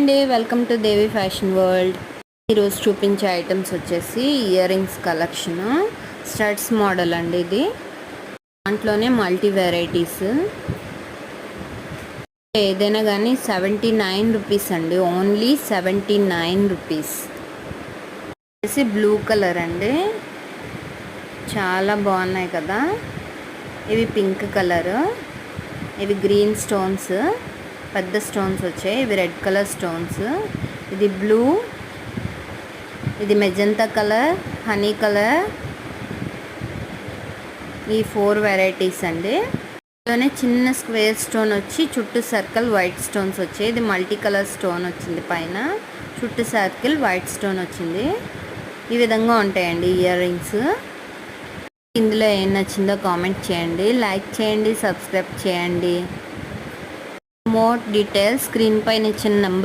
అండి, welcome to Devi fashion world. ఈరోజు చూపించే ఐటమ్స్ వచ్చేసి ear rings collection, studs model అండి. ఇది దాంట్లోనే మల్టీ వెరైటీస్. ఏదైనా కానీ 79 రూపీస్ అండి, ఓన్లీ 79 రూపీస్. వచ్చేసి బ్లూ కలర్ అండి, చాలా బాగున్నాయి కదా. ఇవి పింక్ కలర్, ఇవి గ్రీన్ స్టోన్స్, పెద్ద స్టోన్స్ వచ్చాయి. ఇవి రెడ్ కలర్ స్టోన్స్. ఇది బ్లూ, ఇది మెజంతా కలర్, హనీ కలర్. ఈ 4 వెరైటీస్ అండి. ఇందులోనే చిన్న స్క్వేర్ స్టోన్ వచ్చి చుట్టూ సర్కిల్ వైట్ స్టోన్స్ వచ్చాయి. ఇది మల్టీ కలర్ స్టోన్ వచ్చింది, పైన చుట్టూ సర్కిల్ వైట్ స్టోన్ వచ్చింది. ఈ విధంగా ఉంటాయండి ఇయర్ రింగ్స్. ఇందులో ఏం నచ్చిందో కామెంట్ చేయండి, లైక్ చేయండి, సబ్స్క్రైబ్ చేయండి. మోర్ డీటెయిల్స్ స్క్రీన్ పైన ఇచ్చిన నెంబర్